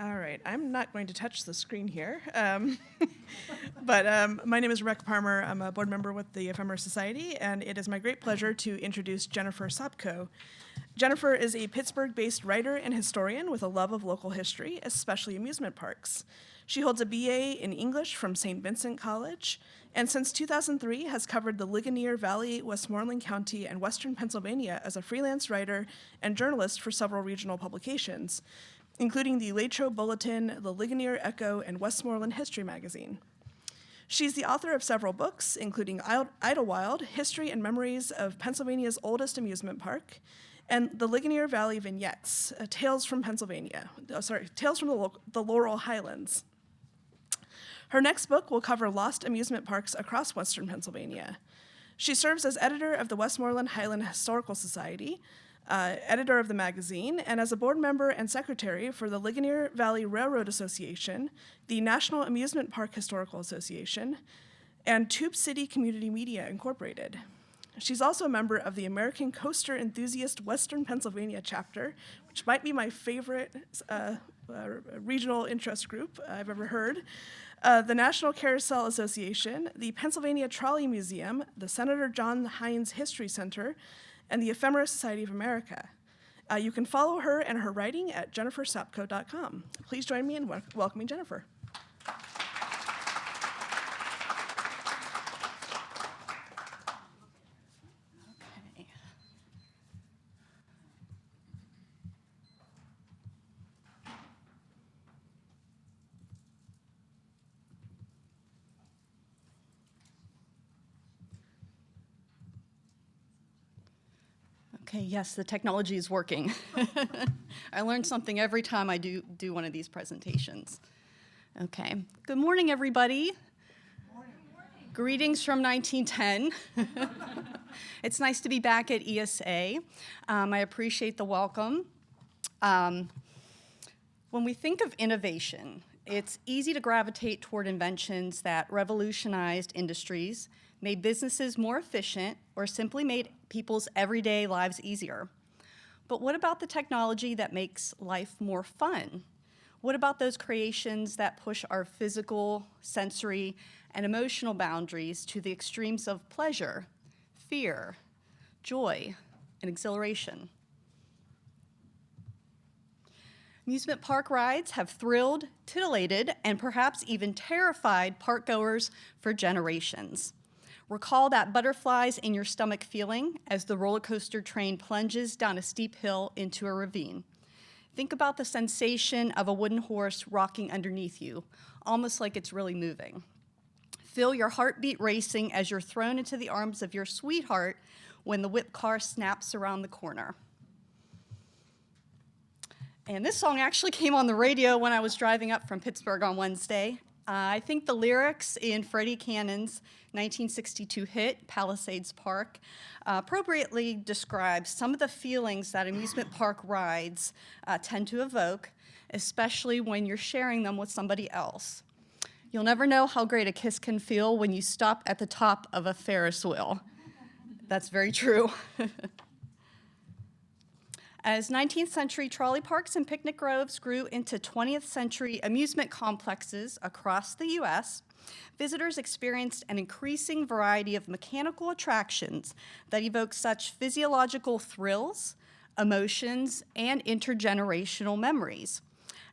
All right, I'm not going to touch the screen here, but my name is Rebecca Palmer. I'm a board member with the Ephemera Society, and it is my great pleasure to introduce Jennifer Sopko. Jennifer is a Pittsburgh-based writer and historian with a love of local history, especially amusement parks. She holds a BA in English from St. Vincent College, and since 2003 has covered the Ligonier Valley, Westmoreland County, and Western Pennsylvania as a freelance writer and journalist for several regional publications, including the Late Show Bulletin, the Ligonier Echo, and Westmoreland History magazine. She's the author of several books, including Idlewild, History and Memories of Pennsylvania's Oldest Amusement Park, and the Ligonier Valley Vignettes, Tales from Pennsylvania, Tales from the Laurel Highlands. Her next book will cover lost amusement parks across Western Pennsylvania. She serves as editor of the Westmoreland Highland Historical Society, editor of the magazine, and as a board member and secretary for the Ligonier Valley Railroad Association, the National Amusement Park Historical Association, and Tube City Community Media Incorporated. She's also a member of the American Coaster Enthusiast Western Pennsylvania chapter, which might be my favorite regional interest group I've ever heard, the National Carousel Association, the Pennsylvania Trolley Museum, the Senator John Heinz History Center, and the Ephemera Society of America. You can follow her and her writing at jennifersopko.com. Please join me in welcoming Jennifer. Okay, yes, the technology is working. I learn something every time I do one of these presentations. Okay, good morning, everybody. Morning. Greetings from 1910. It's nice to be back at ESA. I appreciate the welcome. When we think of innovation, it's easy to gravitate toward inventions that revolutionized industries, made businesses more efficient, or simply made people's everyday lives easier. But what about the technology that makes life more fun? What about those creations that push our physical, sensory, and emotional boundaries to the extremes of pleasure, fear, joy, and exhilaration? Amusement park rides have thrilled, titillated, and perhaps even terrified parkgoers for generations. Recall that butterflies in your stomach feeling as the roller coaster train plunges down a steep hill into a ravine. Think about the sensation of a wooden horse rocking underneath you, almost like it's really moving. Feel your heartbeat racing as you're thrown into the arms of your sweetheart when the whip car snaps around the corner. And this song actually came on the radio when I was driving up from Pittsburgh on Wednesday. I think the lyrics in Freddie Cannon's 1962 hit, Palisades Park, appropriately describes some of the feelings that amusement park rides tend to evoke, especially when you're sharing them with somebody else. You'll never know how great a kiss can feel when you stop at the top of a Ferris wheel. That's very true. As 19th century trolley parks and picnic groves grew into 20th century amusement complexes across the U.S., visitors experienced an increasing variety of mechanical attractions that evoke such physiological thrills, emotions, and intergenerational memories.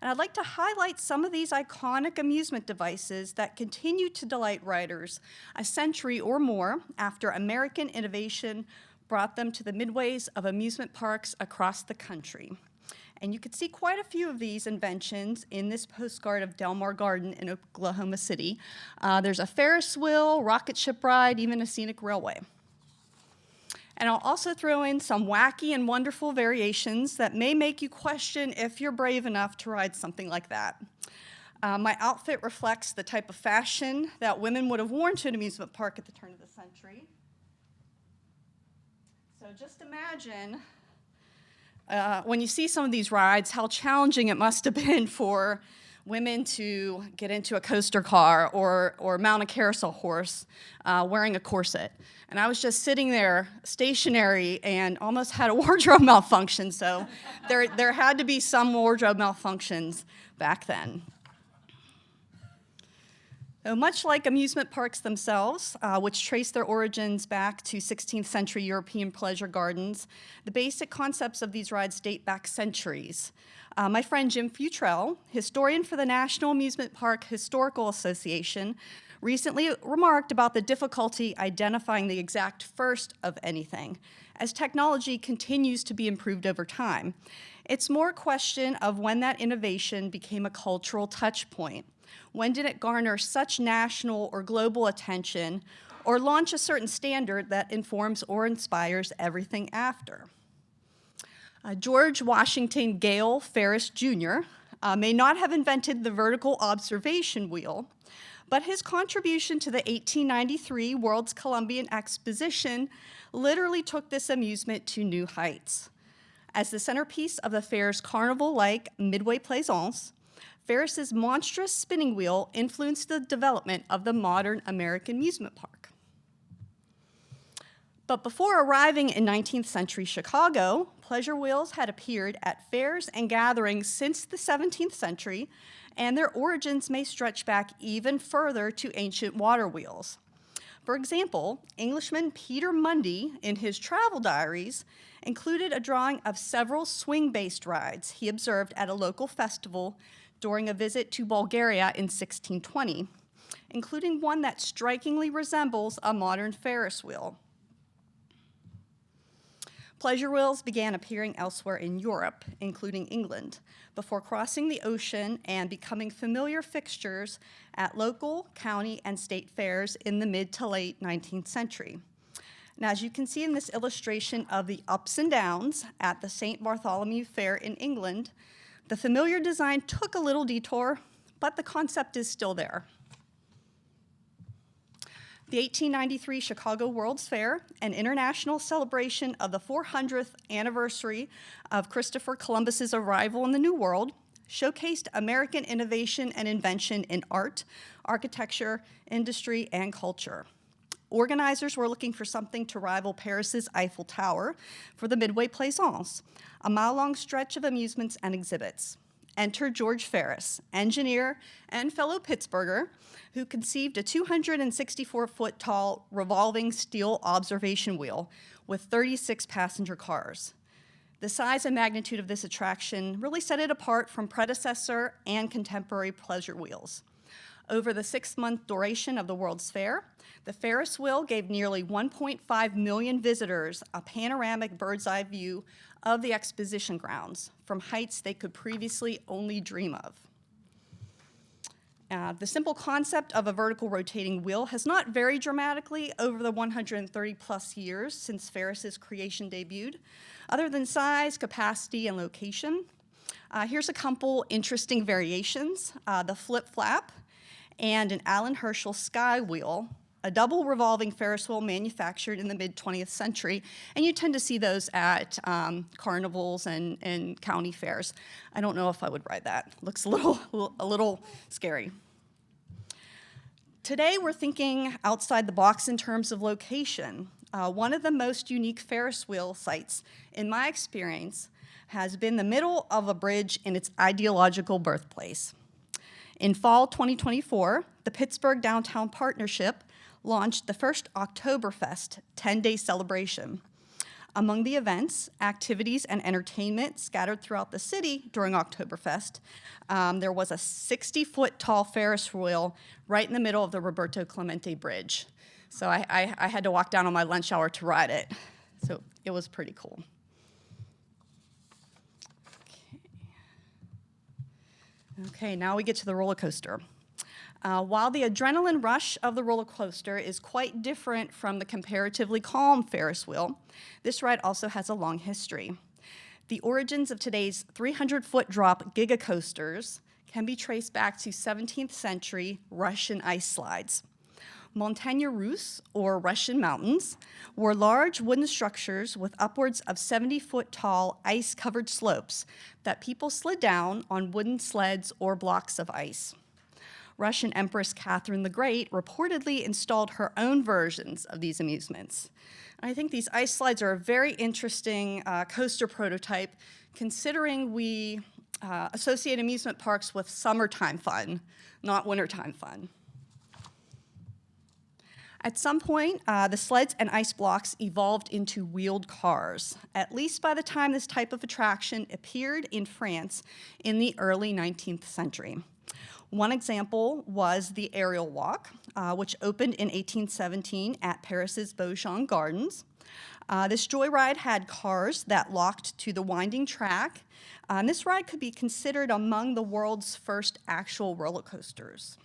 And I'd like to highlight some of these iconic amusement devices that continue to delight riders a century or more after American innovation brought them to the midways of amusement parks across the country. And you can see quite a few of these inventions in this postcard of Del Mar Garden in Oklahoma City. There's a Ferris wheel, rocket ship ride, even a scenic railway. And I'll also throw in some wacky and wonderful variations that may make you question if you're brave enough to ride something like that. My outfit reflects the type of fashion that women would have worn to an amusement park at the turn of the century. So just imagine, when you see some of these rides, how challenging it must have been for women to get into a coaster car or mount a carousel horse wearing a corset. And I was just sitting there stationary and almost had a wardrobe malfunction. So there had to be some wardrobe malfunctions back then. So much like amusement parks themselves, which trace their origins back to 16th century European pleasure gardens, the basic concepts of these rides date back centuries. My friend Jim Futrell, historian for the National Amusement Park Historical Association, recently remarked about the difficulty identifying the exact first of anything, as technology continues to be improved over time. It's more a question of when that innovation became a cultural touch point. When did it garner such national or global attention or launch a certain standard that informs or inspires everything after? George Washington Gale Ferris Jr. May not have invented the vertical observation wheel, but his contribution to the 1893 World's Columbian Exposition literally took this amusement to new heights. As the centerpiece of the fair's carnival-like midway plaisance, Ferris's monstrous spinning wheel influenced the development of the modern American amusement park. But before arriving in 19th century Chicago, pleasure wheels had appeared at fairs and gatherings since the 17th century, and their origins may stretch back even further to ancient water wheels. For example, Englishman Peter Mundy, in his travel diaries, included a drawing of several swing-based rides he observed at a local festival during a visit to Bulgaria in 1620, including one that strikingly resembles a modern Ferris wheel. Pleasure wheels began appearing elsewhere in Europe, including England, before crossing the ocean and becoming familiar fixtures at local, county, and state fairs in the mid to late 19th century. Now, as you can see in this illustration of the ups and downs at the St. Bartholomew Fair in England, the familiar design took a little detour, but the concept is still there. The 1893 Chicago World's Fair, an international celebration of the 400th anniversary of Christopher Columbus's arrival in the New World, showcased American innovation and invention in art, architecture, industry, and culture. Organizers were looking for something to rival Paris's Eiffel Tower for the Midway Plaisance, a mile-long stretch of amusements and exhibits. Enter George Ferris, engineer and fellow Pittsburgher, who conceived a 264-foot-tall revolving steel observation wheel with 36 passenger cars. The size and magnitude of this attraction really set it apart from predecessor and contemporary pleasure wheels. Over the 6-month duration of the World's Fair, the Ferris wheel gave nearly 1.5 million visitors a panoramic bird's-eye view of the exposition grounds from heights they could previously only dream of. The simple concept of a vertical rotating wheel has not varied dramatically over the 130-plus years since Ferris's creation debuted, other than size, capacity, and location. Here's a couple interesting variations. The flip-flap and an Alan Herschel sky wheel, a double revolving Ferris wheel manufactured in the mid-20th century, and you tend to see those at carnivals and county fairs. I don't know if I would ride that. Looks a little scary. Today, we're thinking outside the box in terms of location. One of the most unique Ferris wheel sites, in my experience, has been the middle of a bridge in its ideological birthplace. In fall 2024, the Pittsburgh Downtown Partnership launched the first Oktoberfest 10-day celebration. Among the events, activities, and entertainment scattered throughout the city during Oktoberfest, there was a 60-foot-tall Ferris wheel right in the middle of the Roberto Clemente Bridge. So I had to walk down on my lunch hour to ride it. So it was pretty cool. Okay, now we get to the roller coaster. While the adrenaline rush of the roller coaster is quite different from the comparatively calm Ferris wheel, this ride also has a long history. The origins of today's 300-foot drop gigacoasters can be traced back to 17th century Russian ice slides. Montagnes Russes, or Russian mountains, were large wooden structures with upwards of 70-foot tall ice-covered slopes that people slid down on wooden sleds or blocks of ice. Russian Empress Catherine the Great reportedly installed her own versions of these amusements. I think these ice slides are a very interesting coaster prototype, considering we associate amusement parks with summertime fun, not wintertime fun. At some point, the sleds and ice blocks evolved into wheeled cars, at least by the time this type of attraction appeared in France in the early 19th century. One example was the aerial walk, which opened in 1817 at Paris's Beauchamp Gardens. This joyride had cars that locked to the winding track, and this ride could be considered among the world's first actual roller coasters.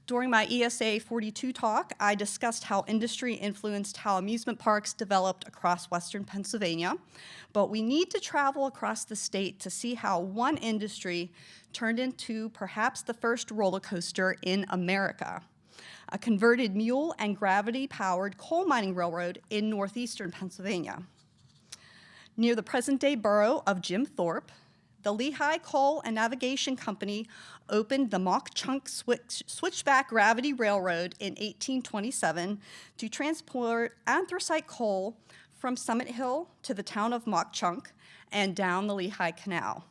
During my ESA 42 talk, I discussed how industry influenced how amusement parks developed across Western Pennsylvania, but we need to travel across the state to see how one industry turned into perhaps the first roller coaster in America, a converted mule and gravity-powered coal mining railroad in northeastern Pennsylvania. Near the present-day borough of Jim Thorpe, the Lehigh Coal and Navigation Company opened the Mock-Chunk Switchback Gravity Railroad in 1827 to transport anthracite coal from Summit Hill to the town of Mock-Chunk and down the Lehigh Canal.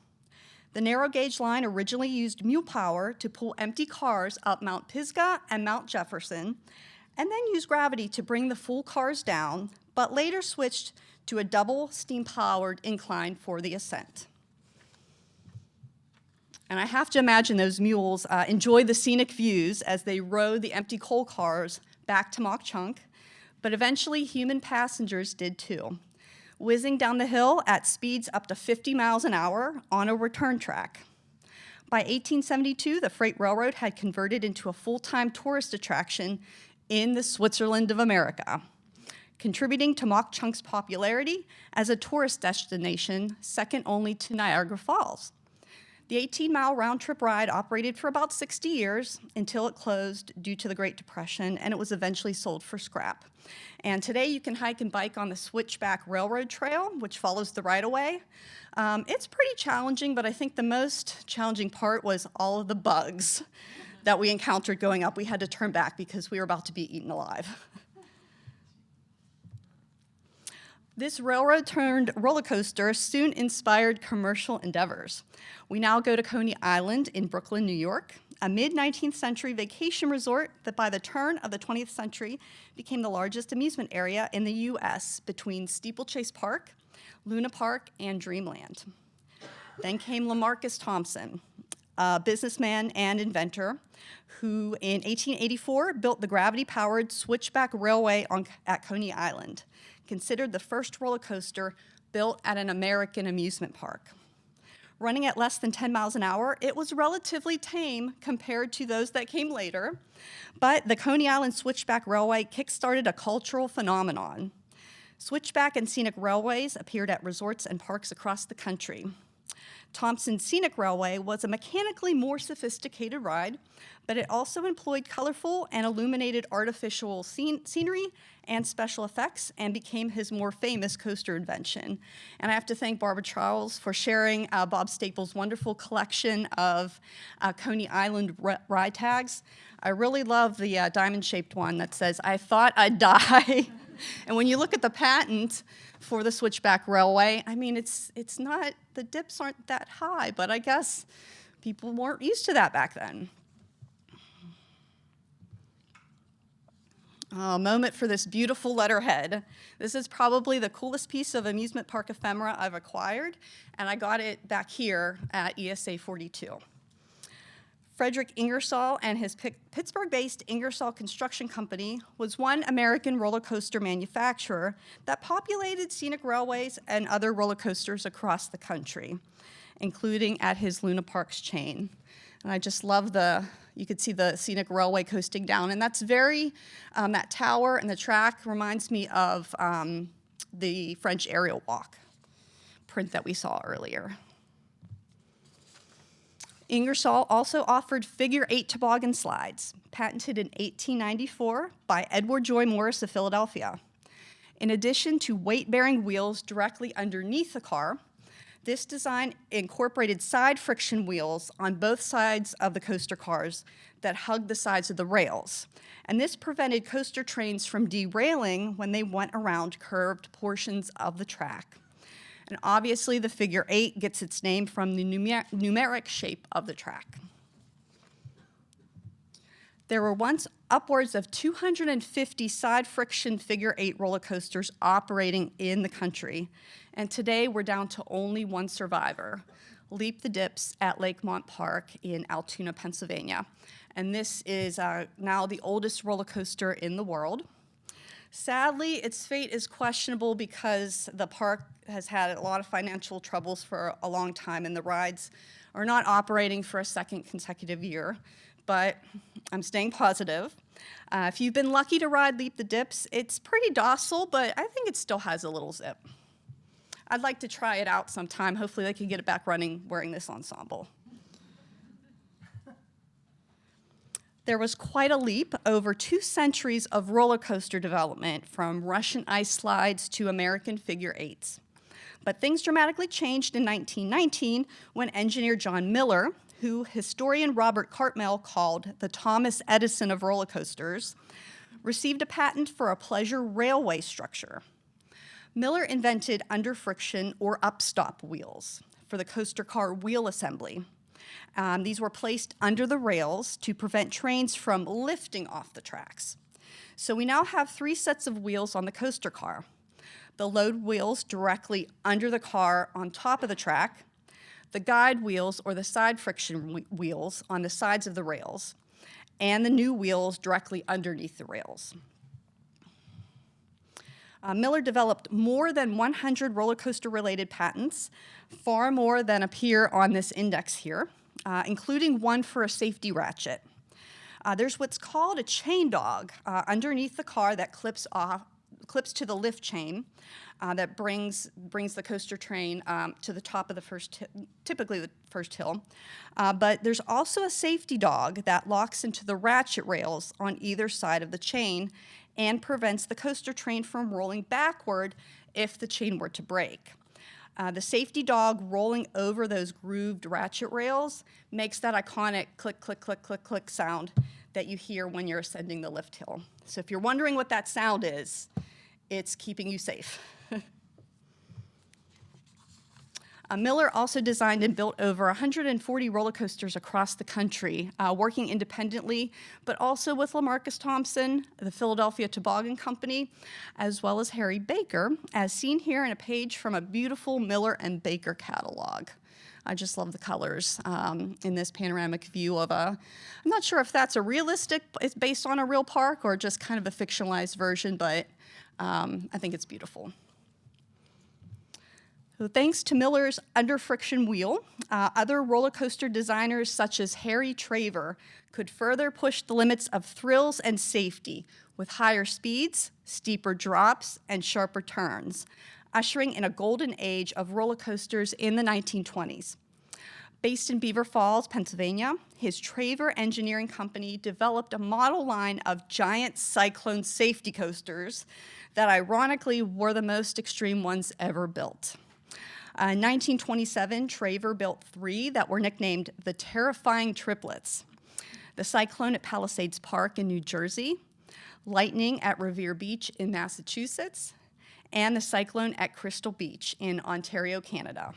The narrow gauge line originally used mule power to pull empty cars up Mount Pisgah and Mount Jefferson, and then used gravity to bring the full cars down, but later switched to a double steam-powered incline for the ascent. And I have to imagine those mules enjoyed the scenic views as they rode the empty coal cars back to Mock-Chunk, but eventually human passengers did too, whizzing down the hill at speeds up to 50 miles an hour on a return track. By 1872, the freight railroad had converted into a full-time tourist attraction in the Switzerland of America, contributing to Mock-Chunk's popularity as a tourist destination second only to Niagara Falls. The 18-mile round-trip ride operated for about 60 years until it closed due to the Great Depression, and it was eventually sold for scrap. And today you can hike and bike on the Switchback Railroad Trail, which follows the right-of-way. It's pretty challenging, but I think the most challenging part was all of the bugs that we encountered going up. We had to turn back because we were about to be eaten alive. This railroad-turned roller coaster soon inspired commercial endeavors. We now go to Coney Island in Brooklyn, New York, a mid-19th century vacation resort that by the turn of the 20th century became the largest amusement area in the US between Steeplechase Park, Luna Park, and Dreamland. Then came LaMarcus Thompson, a businessman and inventor who in 1884 built the gravity-powered Switchback Railway at Coney Island, considered the first roller coaster built at an American amusement park. Running at less than 10 miles an hour, it was relatively tame compared to those that came later, but the Coney Island Switchback Railway kickstarted a cultural phenomenon. Switchback and scenic railways appeared at resorts and parks across the country. Thompson's Scenic Railway was a mechanically more sophisticated ride, but it also employed colorful and illuminated artificial scenery and special effects and became his more famous coaster invention. And I have to thank Barbara Charles for sharing Bob Staples' wonderful collection of Coney Island ride tags. I really love the diamond-shaped one that says, "I thought I'd die." And when you look at the patent for the Switchback Railway, I mean, it's not, the dips aren't that high, but I guess people weren't used to that back then. A moment for this beautiful letterhead. This is probably the coolest piece of amusement park ephemera I've acquired, and I got it back here at ESA 42. Frederick Ingersoll and his Pittsburgh-based Ingersoll Construction Company was one American roller coaster manufacturer that populated scenic railways and other roller coasters across the country, including at his Luna Parks chain. And I just love you could see the scenic railway coasting down, and that's that tower and the track reminds me of the French aerial walk print that we saw earlier. Ingersoll also offered figure-8 toboggan slides, patented in 1894 by Edward Joy Morris of Philadelphia. In addition to weight-bearing wheels directly underneath the car, this design incorporated side friction wheels on both sides of the coaster cars that hugged the sides of the rails. And this prevented coaster trains from derailing when they went around curved portions of the track. And obviously, the figure 8 gets its name from the numeric shape of the track. There were once upwards of 250 side friction figure 8 roller coasters operating in the country. And today we're down to only one survivor, Leap the Dips at Lakemont Park in Altoona, Pennsylvania. And this is now the oldest roller coaster in the world. Sadly, its fate is questionable because the park has had a lot of financial troubles for a long time, and the rides are not operating for a second consecutive year. But I'm staying positive. If you've been lucky to ride Leap the Dips, it's pretty docile, but I think it still has a little zip. I'd like to try it out sometime. Hopefully they can get it back running wearing this ensemble. There was quite a leap over 2 centuries of roller coaster development, from Russian ice slides to American figure 8s. But things dramatically changed in 1919 when engineer John Miller, who historian Robert Cartmel called the Thomas Edison of roller coasters, received a patent for a pleasure railway structure. Miller invented under-friction or upstop wheels for the coaster car wheel assembly. These were placed under the rails to prevent trains from lifting off the tracks. So we now have 3 sets of wheels on the coaster car. The load wheels directly under the car on top of the track, the guide wheels or the side friction wheels on the sides of the rails, and the new wheels directly underneath the rails. Miller developed more than 100 roller coaster related patents, far more than appear on this index here, including one for a safety ratchet. There's what's called a chain dog underneath the car that clips to the lift chain that brings the coaster train to the top of the typically the first hill. But there's also a safety dog that locks into the ratchet rails on either side of the chain and prevents the coaster train from rolling backward if the chain were to break. The safety dog rolling over those grooved ratchet rails makes that iconic click, click, click, click, click sound that you hear when you're ascending the lift hill. So if you're wondering what that sound is, it's keeping you safe. Miller also designed and built over 140 roller coasters across the country, working independently, but also with LaMarcus Thompson, the Philadelphia Toboggan Company, as well as Harry Baker, as seen here in a page from a beautiful Miller and Baker catalog. I just love the colors in this panoramic view of I'm not sure if that's it's based on a real park or just kind of a fictionalized version, but I think it's beautiful. So thanks to Miller's under-friction wheel, other roller coaster designers such as Harry Traver could further push the limits of thrills and safety with higher speeds, steeper drops, and sharper turns, ushering in a golden age of roller coasters in the 1920s. Based in Beaver Falls, Pennsylvania, his Traver Engineering Company developed a model line of giant Cyclone safety coasters that ironically were the most extreme ones ever built. In 1927, Traver built 3 that were nicknamed the Terrifying Triplets: the Cyclone at Palisades Park in New Jersey, Lightning at Revere Beach in Massachusetts, and the Cyclone at Crystal Beach in Ontario, Canada.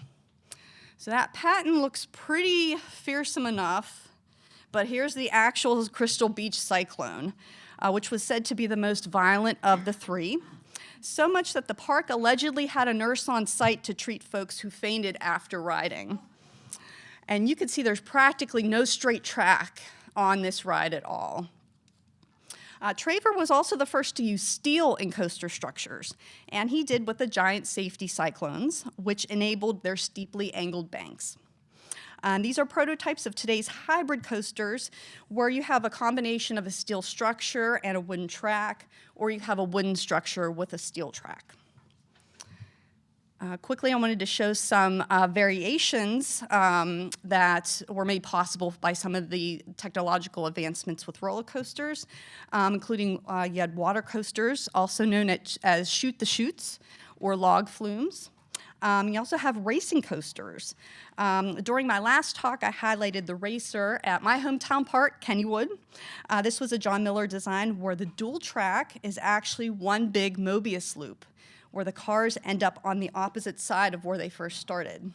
So that patent looks pretty fearsome enough, but here's the actual Crystal Beach Cyclone, which was said to be the most violent of the 3. So much that the park allegedly had a nurse on site to treat folks who fainted after riding. And you can see there's practically no straight track on this ride at all. Traver was also the first to use steel in coaster structures, and he did with the giant safety Cyclones, which enabled their steeply angled banks. These are prototypes of today's hybrid coasters, where you have a combination of a steel structure and a wooden track, or you have a wooden structure with a steel track. Quickly, I wanted to show some variations that were made possible by some of the technological advancements with roller coasters, including you had water coasters, also known as shoot the chutes or log flumes. You also have racing coasters. During my last talk, I highlighted the racer at my hometown park, Kennywood. This was a John Miller design where the dual track is actually one big Mobius loop, where the cars end up on the opposite side of where they first started.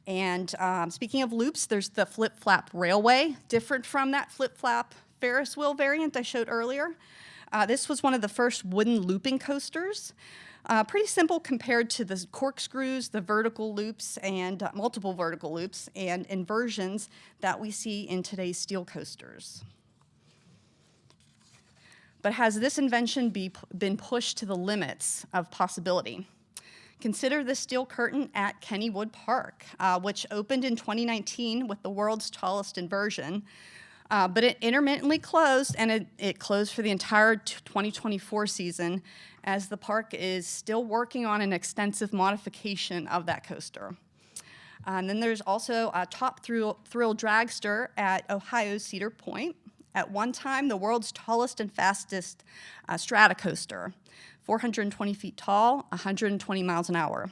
And speaking of loops, there's the flip-flap railway, different from that flip-flap Ferris wheel variant I showed earlier. This was one of the first wooden looping coasters. Pretty simple compared to the corkscrews, the vertical loops, and multiple vertical loops and inversions that we see in today's steel coasters. But has this invention been pushed to the limits of possibility? Consider the steel curtain at Kennywood Park, which opened in 2019 with the world's tallest inversion, but it intermittently closed, and it closed for the entire 2024 season, as the park is still working on an extensive modification of that coaster. And then there's also a Top Thrill Dragster at Ohio's Cedar Point. At one time, the world's tallest and fastest strata coaster, 420 feet tall, 120 miles an hour.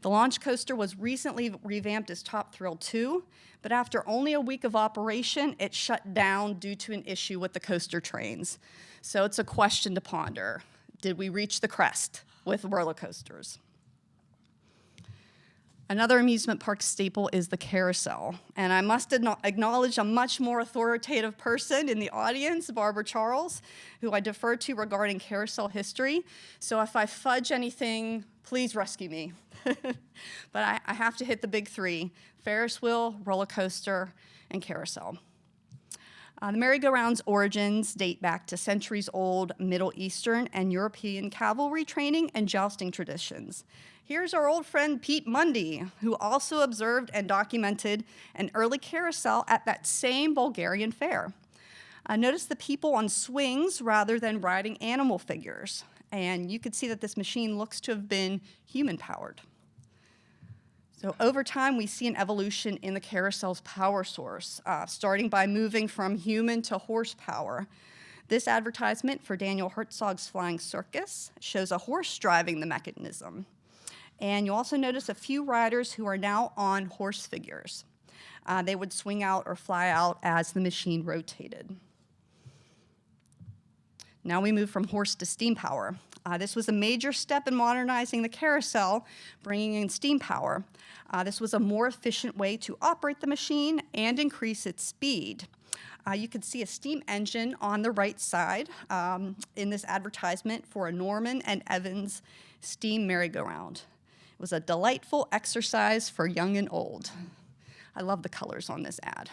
The launch coaster was recently revamped as Top Thrill 2, but after only a week of operation, it shut down due to an issue with the coaster trains. So it's a question to ponder. Did we reach the crest with roller coasters? Another amusement park staple is the carousel, and I must acknowledge a much more authoritative person in the audience, Barbara Charles, who I defer to regarding carousel history. So if I fudge anything, please rescue me. But I have to hit the big three: Ferris wheel, roller coaster, and carousel. The merry-go-round's origins date back to centuries-old Middle Eastern and European cavalry training and jousting traditions. Here's our old friend Pete Mundy, who also observed and documented an early carousel at that same Bulgarian fair. Notice the people on swings rather than riding animal figures, and you could see that this machine looks to have been human-powered. So over time, we see an evolution in the carousel's power source, starting by moving from human to horsepower. This advertisement for Daniel Herzog's Flying Circus shows a horse driving the mechanism. And you'll also notice a few riders who are now on horse figures. They would swing out or fly out as the machine rotated. Now we move from horse to steam power. This was a major step in modernizing the carousel, bringing in steam power. This was a more efficient way to operate the machine and increase its speed. You can see a steam engine on the right side in this advertisement for a Norman and Evans steam merry-go-round. It was a delightful exercise for young and old. I love the colors on this ad.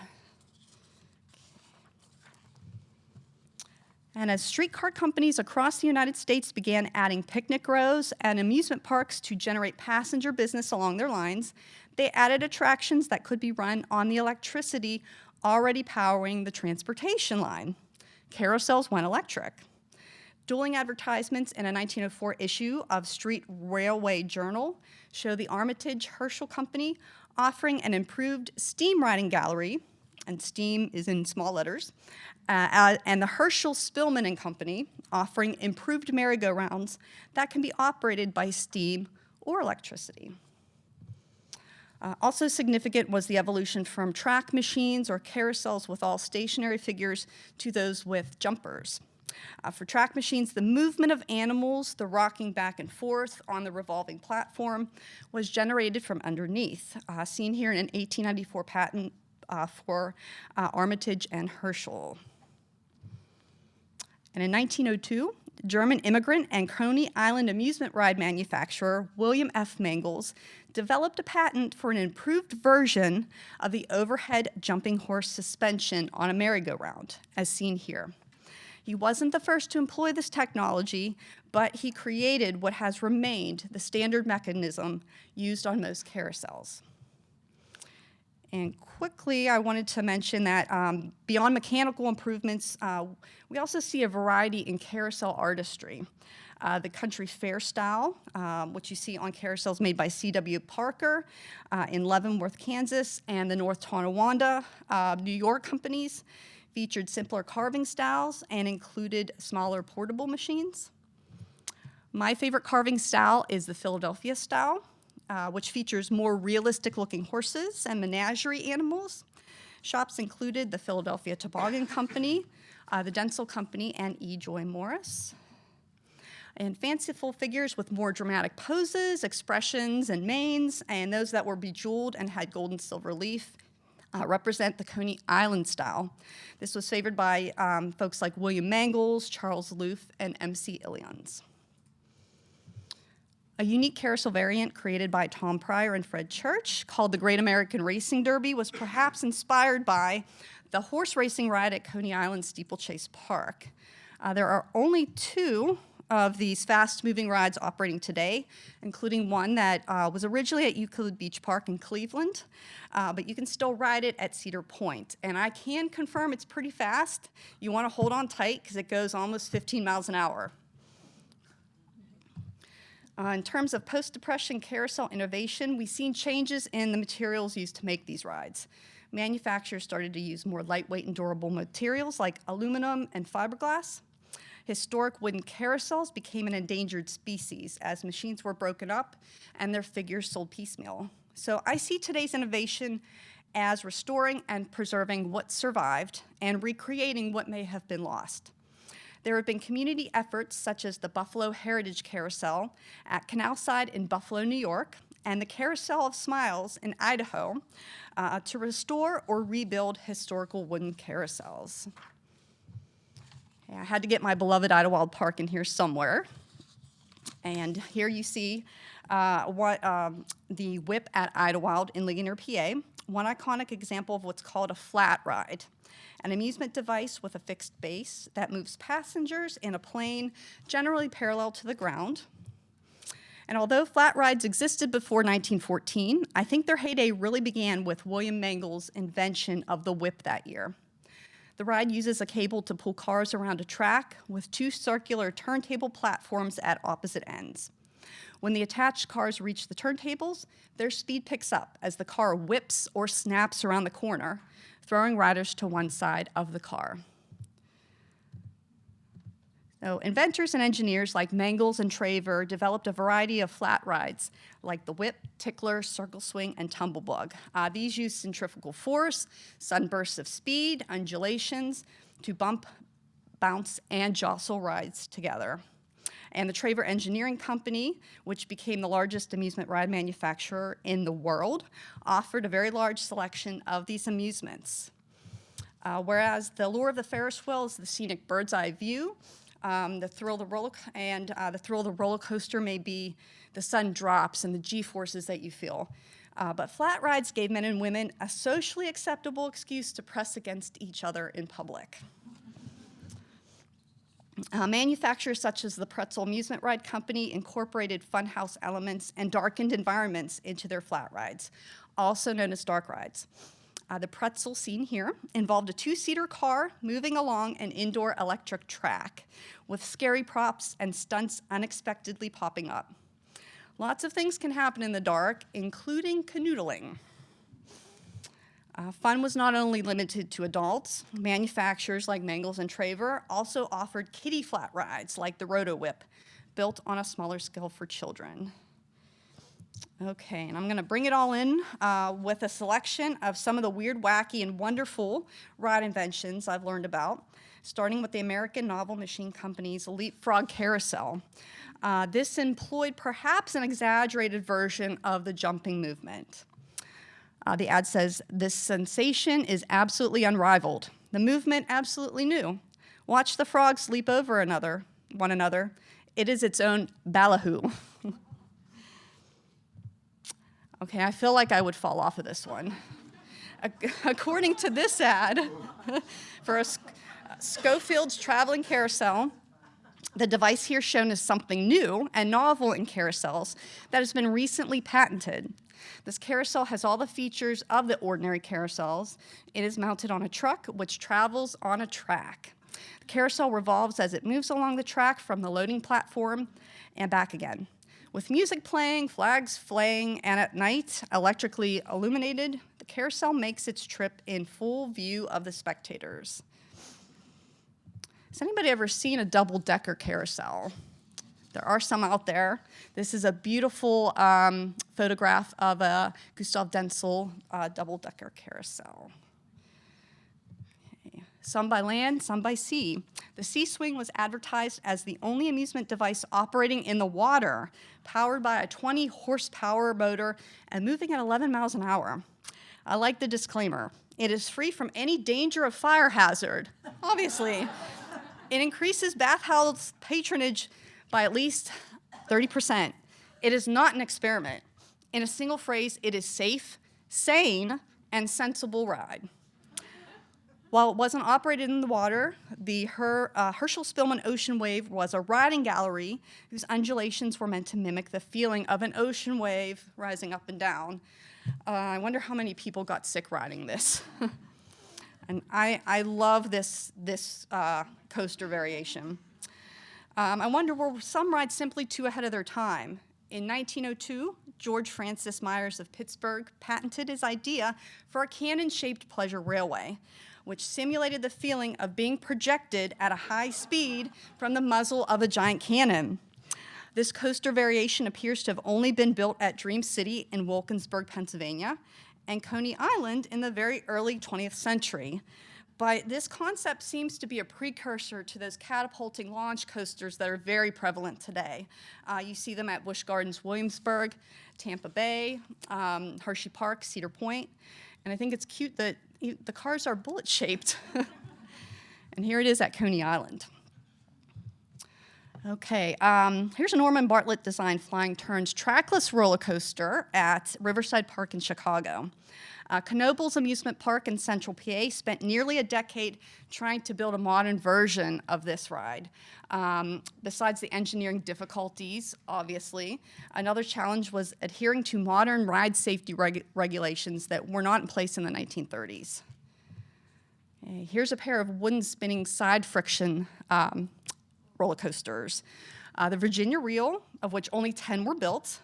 And as streetcar companies across the United States began adding picnic rows and amusement parks to generate passenger business along their lines, they added attractions that could be run on the electricity already powering the transportation line. Carousels went electric. Dueling advertisements in a 1904 issue of Street Railway Journal show the Armitage Herschel Company offering an improved steam riding gallery, and steam is in small letters, and the Herschel Spillman and Company offering improved merry-go-rounds that can be operated by steam or electricity. Also significant was the evolution from track machines or carousels with all stationary figures to those with jumpers. For track machines, the movement of animals, the rocking back and forth on the revolving platform, was generated from underneath, seen here in an 1894 patent for Armitage and Herschel. And in 1902, German immigrant and Coney Island amusement ride manufacturer William F. Mangles developed a patent for an improved version of the overhead jumping horse suspension on a merry-go-round, as seen here. He wasn't the first to employ this technology, but he created what has remained the standard mechanism used on most carousels. And quickly, I wanted to mention that beyond mechanical improvements, we also see a variety in carousel artistry. The country fair style, which you see on carousels made by C.W. Parker in Leavenworth, Kansas, and the North Tonawanda, New York companies, featured simpler carving styles and included smaller portable machines. My favorite carving style is the Philadelphia style, which features more realistic-looking horses and menagerie animals. Shops included the Philadelphia Toboggan Company, the Densel Company, and E. Joy Morris. And fanciful figures with more dramatic poses, expressions, and manes, and those that were bejeweled and had gold and silver leaf, represent the Coney Island style. This was favored by folks like William Mangles, Charles Loof, and M.C. Illions. A unique carousel variant created by Tom Pryor and Fred Church, called the Great American Racing Derby, was perhaps inspired by the horse racing ride at Coney Island Steeplechase Park. There are only 2 of these fast-moving rides operating today, including one that was originally at Euclid Beach Park in Cleveland, but you can still ride it at Cedar Point. And I can confirm it's pretty fast. You want to hold on tight because it goes almost 15 miles an hour. In terms of post-Depression carousel innovation, we've seen changes in the materials used to make these rides. Manufacturers started to use more lightweight and durable materials like aluminum and fiberglass. Historic wooden carousels became an endangered species as machines were broken up and their figures sold piecemeal. So I see today's innovation as restoring and preserving what survived and recreating what may have been lost. There have been community efforts such as the Buffalo Heritage Carousel at Canalside in Buffalo, New York, and the Carousel of Smiles in Idaho to restore or rebuild historical wooden carousels. I had to get my beloved Idlewild Park in here somewhere. And here you see the whip at Idlewild in Ligonier, PA, one iconic example of what's called a flat ride, an amusement device with a fixed base that moves passengers in a plane generally parallel to the ground. And although flat rides existed before 1914, I think their heyday really began with William Mangles' invention of the whip that year. The ride uses a cable to pull cars around a track with 2 circular turntable platforms at opposite ends. When the attached cars reach the turntables, their speed picks up as the car whips or snaps around the corner, throwing riders to one side of the car. So inventors and engineers like Mangles and Traver developed a variety of flat rides like the whip, tickler, circle swing, and tumblebug. These use centrifugal force, sunbursts of speed, undulations to bump, bounce, and jostle rides together. And the Traver Engineering Company, which became the largest amusement ride manufacturer in the world, offered a very large selection of these amusements. Whereas the allure of the Ferris wheel is the scenic bird's eye view, the thrill of the roller coaster may be the sudden drops and the G-forces that you feel. But flat rides gave men and women a socially acceptable excuse to press against each other in public. Manufacturers such as the Pretzel Amusement Ride Company incorporated funhouse elements and darkened environments into their flat rides, also known as dark rides. The Pretzel seen here involved a 2-seater car moving along an indoor electric track with scary props and stunts unexpectedly popping up. Lots of things can happen in the dark, including canoodling. Fun was not only limited to adults. Manufacturers like Mangles and Traver also offered kiddie flat rides like the Roto Whip, built on a smaller scale for children. Okay, and I'm going to bring it all in with a selection of some of the weird, wacky, and wonderful ride inventions I've learned about, starting with the American Novel Machine Company's Leapfrog Carousel. This employed perhaps an exaggerated version of the jumping movement. The ad says, "This sensation is absolutely unrivaled. The movement absolutely new. Watch the frogs leap over one another. It is its own ballyhoo." Okay, I feel like I would fall off of this one. According to this ad, for a Schofield's traveling carousel, the device here shown is something new and novel in carousels that has been recently patented. This carousel has all the features of the ordinary carousels. It is mounted on a truck, which travels on a track. The carousel revolves as it moves along the track from the loading platform and back again. With music playing, flags flying, and at night, electrically illuminated, the carousel makes its trip in full view of the spectators. Has anybody ever seen a double-decker carousel? There are some out there. This is a beautiful photograph of a Gustav Denzel double-decker carousel. Okay. Some by land, some by sea. The Sea Swing was advertised as the only amusement device operating in the water, powered by a 20-horsepower motor and moving at 11 miles an hour. I like the disclaimer. It is free from any danger of fire hazard, obviously. It increases bathhouse patronage by at least 30%. It is not an experiment. In a single phrase, it is safe, sane, and sensible ride. While it wasn't operated in the water, the Herschel Spillman Ocean Wave was a riding gallery whose undulations were meant to mimic the feeling of an ocean wave rising up and down. I wonder how many people got sick riding this. And I love this coaster variation. I wonder, were some rides simply too ahead of their time? In 1902, George Francis Myers of Pittsburgh patented his idea for a cannon-shaped pleasure railway, which simulated the feeling of being projected at a high speed from the muzzle of a giant cannon. This coaster variation appears to have only been built at Dream City in Wilkinsburg, Pennsylvania, and Coney Island in the very early 20th century. But this concept seems to be a precursor to those catapulting launch coasters that are very prevalent today. You see them at Busch Gardens, Williamsburg, Tampa Bay, Hershey Park, Cedar Point. And I think it's cute that the cars are bullet-shaped. And here it is at Coney Island. Okay, here's a Norman Bartlett designed Flying Turns trackless roller coaster at Riverside Park in Chicago. Knoebels Amusement Park in Central PA spent nearly a decade trying to build a modern version of this ride. Besides the engineering difficulties, obviously, another challenge was adhering to modern ride safety regulations that were not in place in the 1930s. Okay, here's a pair of wooden spinning side friction roller coasters. The Virginia Reel, of which only 10 were built,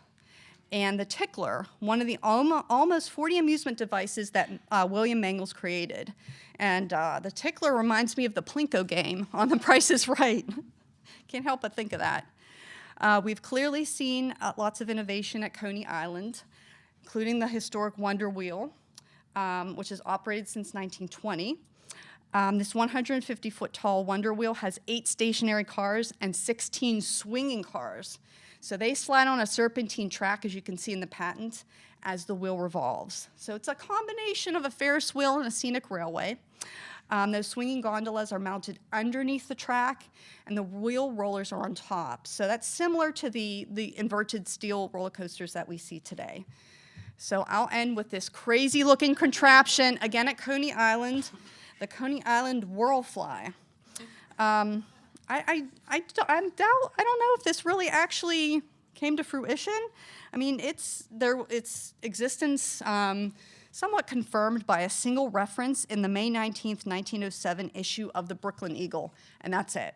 and the Tickler, one of the almost 40 amusement devices that William Mangles created. And the Tickler reminds me of the Plinko game on The Price is Right. Can't help but think of that. We've clearly seen lots of innovation at Coney Island, including the historic Wonder Wheel, which has operated since 1920. This 150-foot tall Wonder Wheel has 8 stationary cars and 16 swinging cars. So they slide on a serpentine track, as you can see in the patent, as the wheel revolves. So it's a combination of a Ferris wheel and a scenic railway. Those swinging gondolas are mounted underneath the track, and the wheel rollers are on top. So that's similar to the inverted steel roller coasters that we see today. So I'll end with this crazy-looking contraption, again at Coney Island, the Coney Island Whirlfly. I don't know if this really actually came to fruition. I mean, its existence somewhat confirmed by a single reference in the May 19th, 1907 issue of the Brooklyn Eagle, and that's it.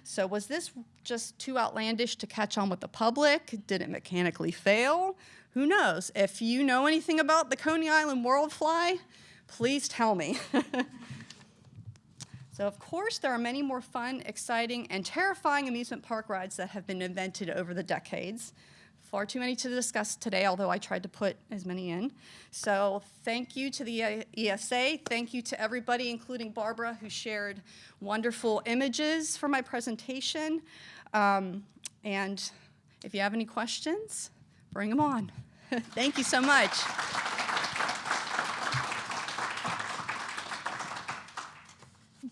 So was this just too outlandish to catch on with the public? Did it mechanically fail? Who knows? If you know anything about the Coney Island Whirlfly, please tell me. So, of course, there are many more fun, exciting, and terrifying amusement park rides that have been invented over the decades. Far too many to discuss today, although I tried to put as many in. So thank you to the ESA. Thank you to everybody, including Barbara, who shared wonderful images for my presentation. And if you have any questions, bring them on. Thank you so much.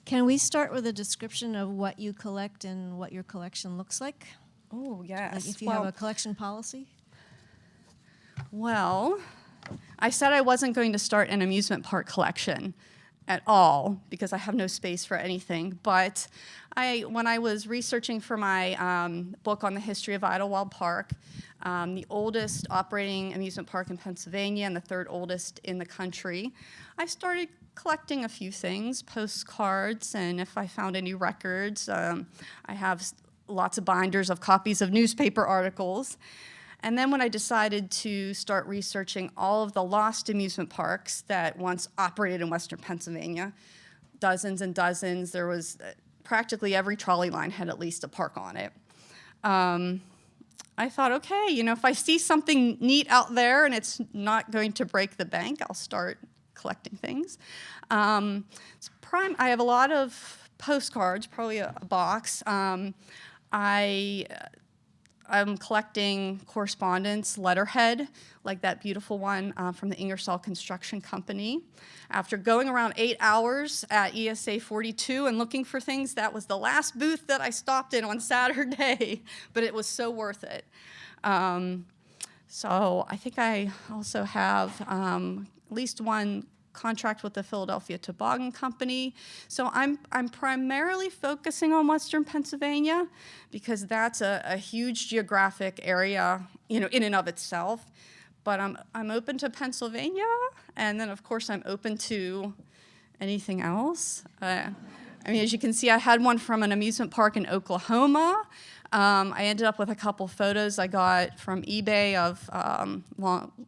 Can we start with a description of what you collect and what your collection looks like? Oh, yes. Like if you have a collection policy? Well, I said I wasn't going to start an amusement park collection. at all because I have no space for anything. But when I was researching for my book on the history of Idlewild Park, the oldest operating amusement park in Pennsylvania and the third oldest in the country, I started collecting a few things, postcards, and if I found any records, I have lots of binders of copies of newspaper articles. And then when I decided to start researching all of the lost amusement parks that once operated in Western Pennsylvania, dozens and dozens, there was practically every trolley line had at least a park on it. I thought, okay, if I see something neat out there and it's not going to break the bank, I'll start collecting things. I have a lot of postcards, probably a box. I'm collecting correspondence, letterhead, like that beautiful one from the Ingersoll Construction Company. After going around 8 hours at ESA 42 and looking for things, that was the last booth that I stopped in on Saturday, but it was so worth it. So I think I also have at least one contract with the Philadelphia Toboggan Company. So I'm primarily focusing on Western Pennsylvania because that's a huge geographic area, in and of itself. But I'm open to Pennsylvania, and then of course I'm open to anything else. As you can see, I had one from an amusement park in Oklahoma. I ended up with a couple photos I got from eBay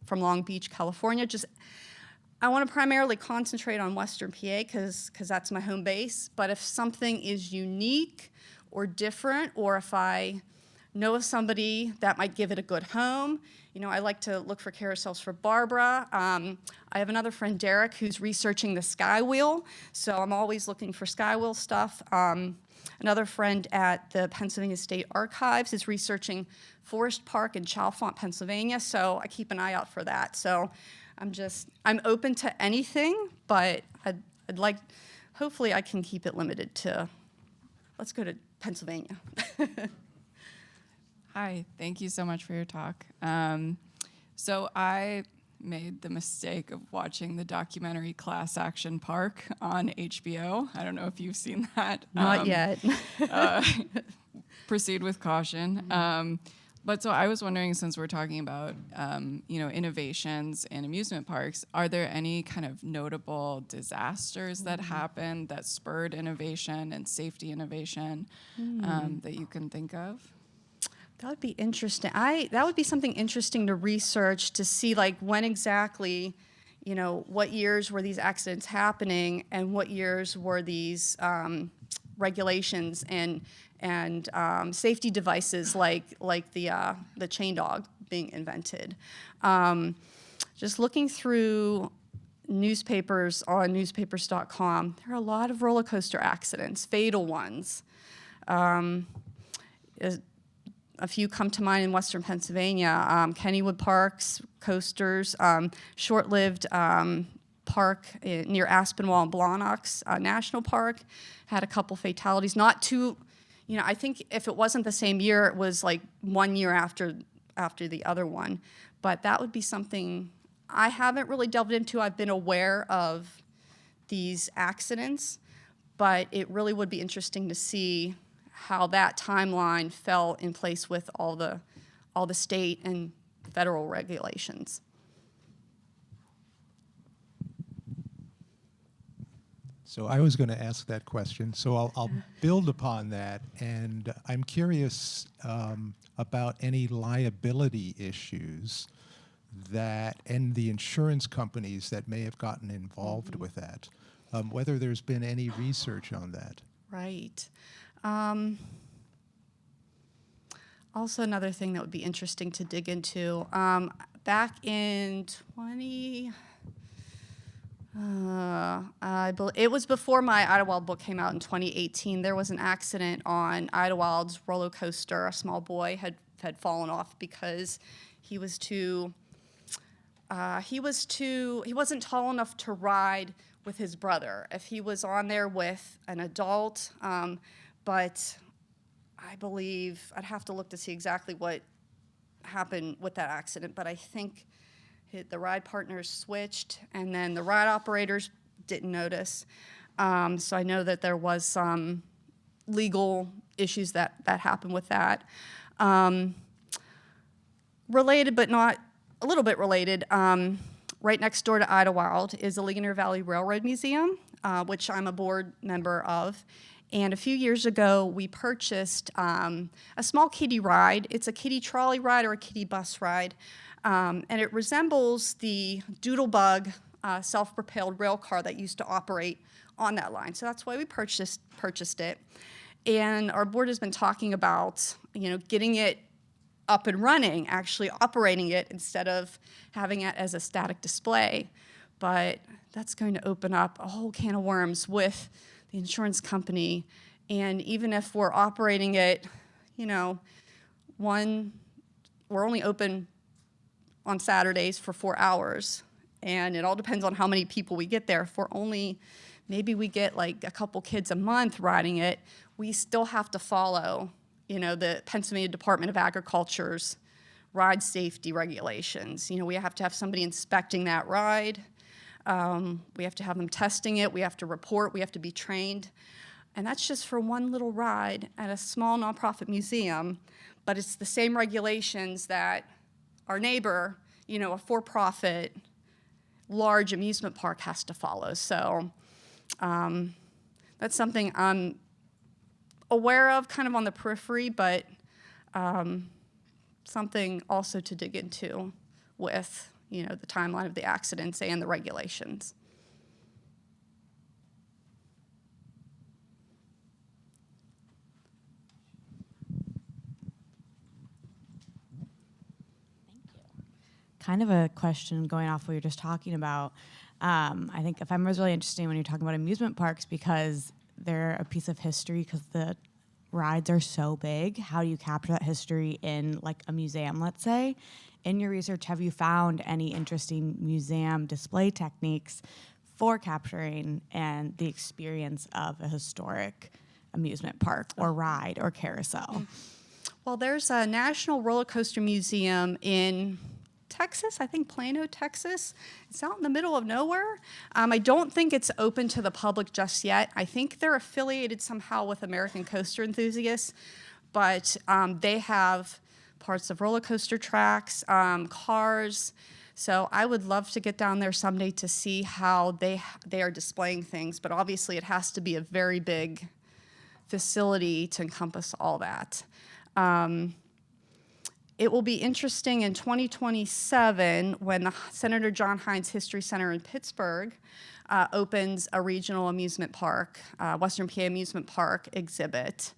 from Long Beach, California. I want to primarily concentrate on Western PA because that's my home base. But if something is unique or different, or if I know of somebody that might give it a good home, I like to look for carousels for Barbara. I have another friend, Derek, who's researching the Skywheel, so I'm always looking for Skywheel stuff. Another friend at the Pennsylvania State Archives is researching Forest Park in Chalfont, Pennsylvania, so I keep an eye out for that. So I'm open to anything, but hopefully I can keep it limited to, let's go to Pennsylvania. Hi, thank you so much for your talk. So I made the mistake of watching the documentary Class Action Park on HBO. I don't know if you've seen that. Not yet. Proceed with caution. But so I was wondering, since we're talking about, innovations in amusement parks, are there any kind of notable disasters that happened that spurred innovation and safety innovation that you can think of? That would be interesting. That would be something interesting to research to see, like, when exactly, what years were these accidents happening and what years were these regulations and safety devices like the chain dog being invented. Just looking through newspapers on newspapers.com, there are a lot of roller coaster accidents, fatal ones. A few come to mind in Western Pennsylvania. Kennywood Parks, coasters, short-lived park near Aspinwall and Blawnox National Park had a couple fatalities. Not too, I think if it wasn't the same year, it was like 1 year after the other one. But that would be something I haven't really delved into. I've been aware of these accidents, but it really would be interesting to see how that timeline fell in place with all the state and federal regulations. So I was going to ask that question, so I'll build upon that, and I'm curious about any liability issues and the insurance companies that may have gotten involved with that, whether there's been any research on that. Right. Also, another thing that would be interesting to dig into, back in it was before my Idlewild book came out in 2018. There was an accident on Idlewild's roller coaster. A small boy had fallen off because he wasn't tall enough to ride with his brother. If he was on there with an adult, but I believe I'd have to look to see exactly what happened with that accident, but I think the ride partners switched, and then the ride operators didn't notice. So I know that there was some legal issues that happened with that. Related, but not a little bit related, right next door to Idlewild is the Ligonier Valley Railroad Museum, which I'm a board member of. And a few years ago, we purchased a small kiddie ride. It's a kiddie trolley ride or a kiddie bus ride. And it resembles the Doodlebug self-propelled rail car that used to operate on that line. So that's why we purchased it. And our board has been talking about, getting it up and running, actually operating it instead of having it as a static display. But that's going to open up a whole can of worms with the insurance company. And even if we're operating it, we're only open on Saturdays for 4 hours. And it all depends on how many people we get there. If we're only, maybe we get like a couple kids a month riding it, we still have to follow, the Pennsylvania Department of Agriculture's ride safety regulations. We have to have somebody inspecting that ride. We have to have them testing it. We have to report. We have to be trained. And that's just for one little ride at a small nonprofit museum. But it's the same regulations that our neighbor, a for-profit, large amusement park has to follow. So that's something I'm aware of, kind of on the periphery, but something also to dig into with, the timeline of the accidents and the regulations. Kind of a question going off what you're just talking about. I think Ephemera was really interesting when you're talking about amusement parks because they're a piece of history because the rides are so big. How do you capture that history in like a museum, let's say? In your research, have you found any interesting museum display techniques for capturing and the experience of a historic amusement park or ride or carousel? Well, there's a National Roller Coaster Museum in Texas, I think Plano, Texas. It's out in the middle of nowhere. I don't think it's open to the public just yet. I think they're affiliated somehow with American Coaster Enthusiasts, but they have parts of roller coaster tracks, cars. So I would love to get down there someday to see how they are displaying things, but obviously it has to be a very big facility to encompass all that. It will be interesting in 2027 when the Senator John Hines History Center in Pittsburgh opens a regional amusement park, Western PA Amusement Park exhibit.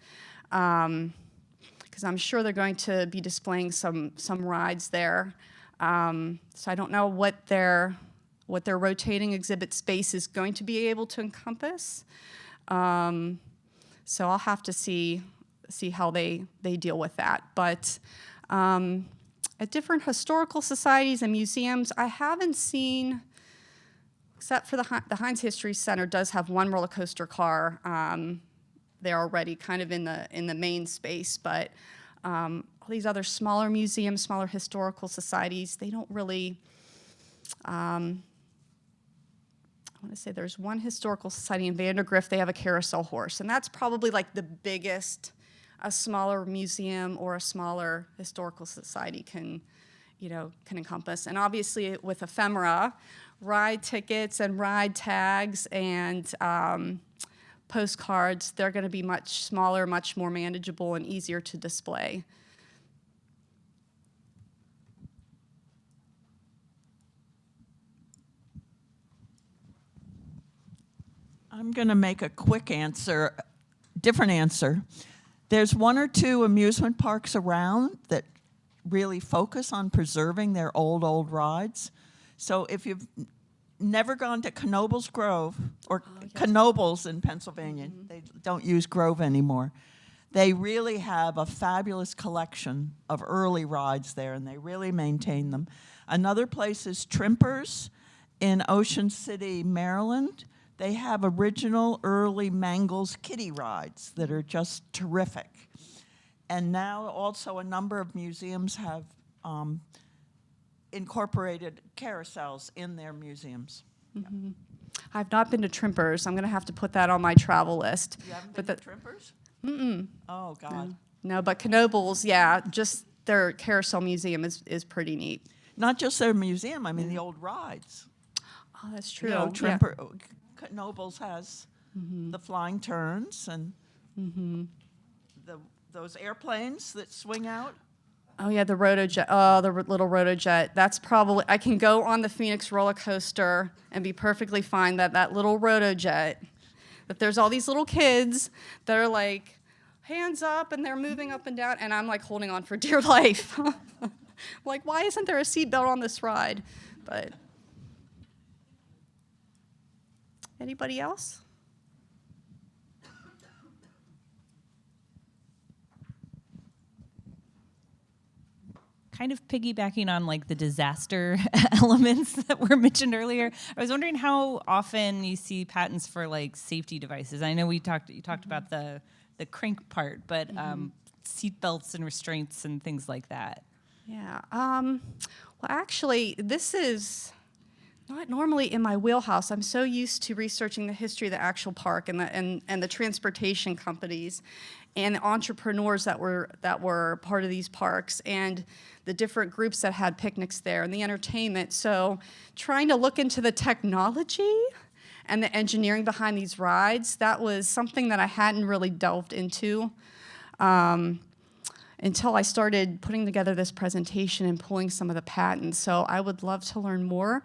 Because I'm sure they're going to be displaying some rides there. So I don't know what their rotating exhibit space is going to be able to encompass. So I'll have to see how they deal with that. But at different historical societies and museums, I haven't seen, except for the Heinz History Center does have one roller coaster car there already, kind of in the main space, but all these other smaller museums, smaller historical societies, they don't really, I want to say there's one historical society in Vandergrift, they have a carousel horse, and that's probably like the biggest a smaller museum or a smaller historical society can encompass. And obviously with Ephemera, ride tickets and ride tags and postcards, they're going to be much smaller, much more manageable and easier to display. I'm going to make a quick answer, different answer. There's one or two amusement parks around that really focus on preserving their old rides. So if you've never gone to Knoebels Grove, or Knoebels in Pennsylvania, they don't use Grove anymore, they really have a fabulous collection of early rides there, and they really maintain them. Another place is Trimpers in Ocean City, Maryland. They have original early Mangles kiddie rides that are just terrific. And now also a number of museums have incorporated carousels in their museums. Mm-hmm. I've not been to Trimpers. I'm going to have to put that on my travel list. You haven't But been the- to Trimpers? Oh, God. No, but Knoebels, yeah, just their carousel museum is pretty neat. Not just their museum, I mean the old rides. Oh, that's true. You know, Yeah. Knoebels has the flying turns and those airplanes that swing out. Oh yeah, the rotojet. Oh, the little rotojet. That's probably, I can go on the Phoenix roller coaster and be perfectly fine that little rotojet, that there's all these little kids that are like hands up and they're moving up and down, and I'm like holding on for dear life. Like, why isn't there a seatbelt on this ride? But anybody else? Kind of piggybacking on like the disaster elements that were mentioned earlier, I was wondering how often you see patents for like safety devices. I know you talked about the crank part, but seat belts and restraints and things like that. Yeah. Well, actually, this is not normally in my wheelhouse. I'm so used to researching the history of the actual park and the transportation companies and the entrepreneurs that were part of these parks and the different groups that had picnics there and the entertainment. So trying to look into the technology and the engineering behind these rides, that was something that I hadn't really delved into until I started putting together this presentation and pulling some of the patents. So I would love to learn more.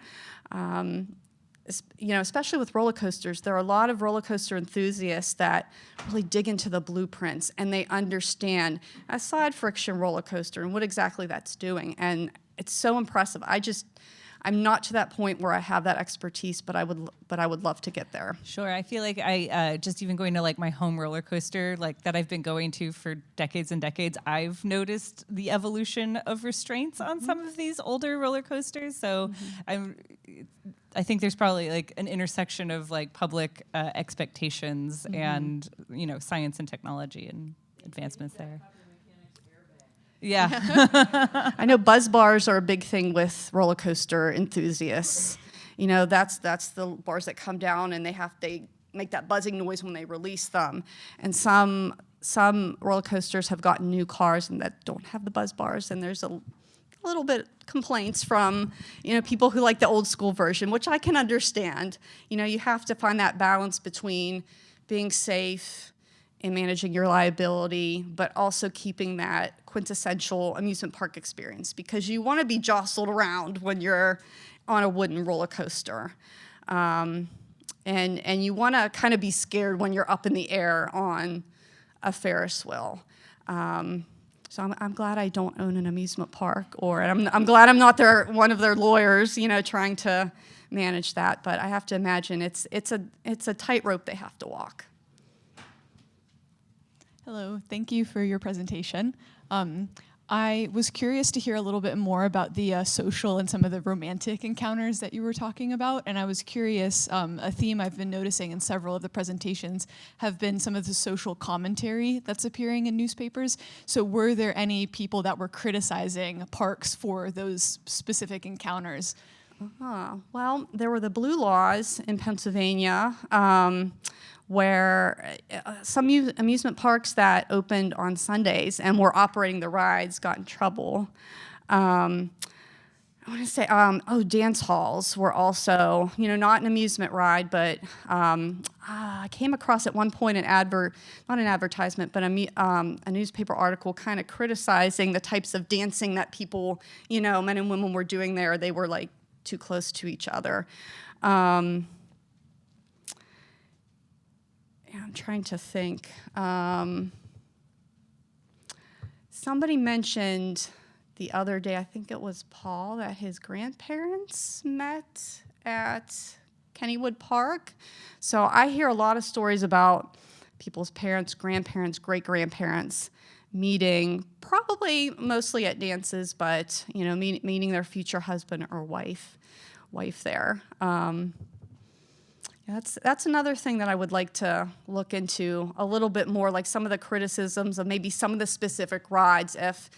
You know, especially with roller coasters, there are a lot of roller coaster enthusiasts that really dig into the blueprints and they understand a side friction roller coaster and what exactly that's doing. And it's so impressive. I'm not to that point where I have that expertise, but I would love to get there. Sure, I feel like I just even going to like my home roller coaster, like that I've been going to for decades and decades, I've noticed the evolution of restraints on some of these older roller coasters. So I think there's probably like an intersection of like public expectations and science and technology and advancements there. Yeah. I know buzz bars are a big thing with roller coaster enthusiasts. You know, that's the bars that come down and they make that buzzing noise when they release them. And some roller coasters have gotten new cars and that don't have the buzz bars, and there's a little bit complaints from people who like the old school version, which I can understand. You have to find that balance between being safe and managing your liability, but also keeping that quintessential amusement park experience, because you want to be jostled around when you're on a wooden roller coaster. And you want to kind of be scared when you're up in the air on a Ferris wheel. So I'm glad I don't own an amusement park, and I'm glad I'm not one of their lawyers, trying to manage that. But I have to imagine it's a tightrope they have to walk. Hello, thank you for your presentation. I was curious to hear a little bit more about the social and some of the romantic encounters that you were talking about, and I was curious, a theme I've been noticing in several of the presentations have been some of the social commentary that's appearing in newspapers. So were there any people that were criticizing parks for those specific encounters? Well, there were the blue laws in Pennsylvania, where some amusement parks that opened on Sundays and were operating the rides got in trouble. I want to say, dance halls were also, not an amusement ride, but I came across at one point not an advertisement, but a newspaper article kind of criticizing the types of dancing that people, men and women were doing there. They were like too close to each other. I'm trying to think. Somebody mentioned the other day, I think it was Paul, that his grandparents met at Kennywood Park. So I hear a lot of stories about people's parents, grandparents, great-grandparents meeting, probably mostly at dances, but meeting their future husband or wife there. That's another thing that I would like to look into a little bit more, like some of the criticisms of maybe some of the specific rides. If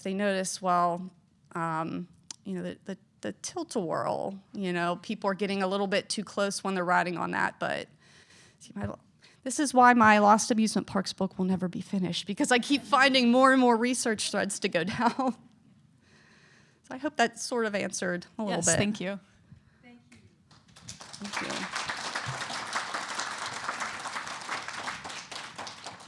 they notice, the the tilt-a-whirl. You know, people are getting a little bit too close when they're riding on that, but see, this is why my Lost Amusement Parks book will never be finished, because I keep finding more and more research threads to go down. So I hope that sort of answered a little bit. Yes, thank you. Thank you.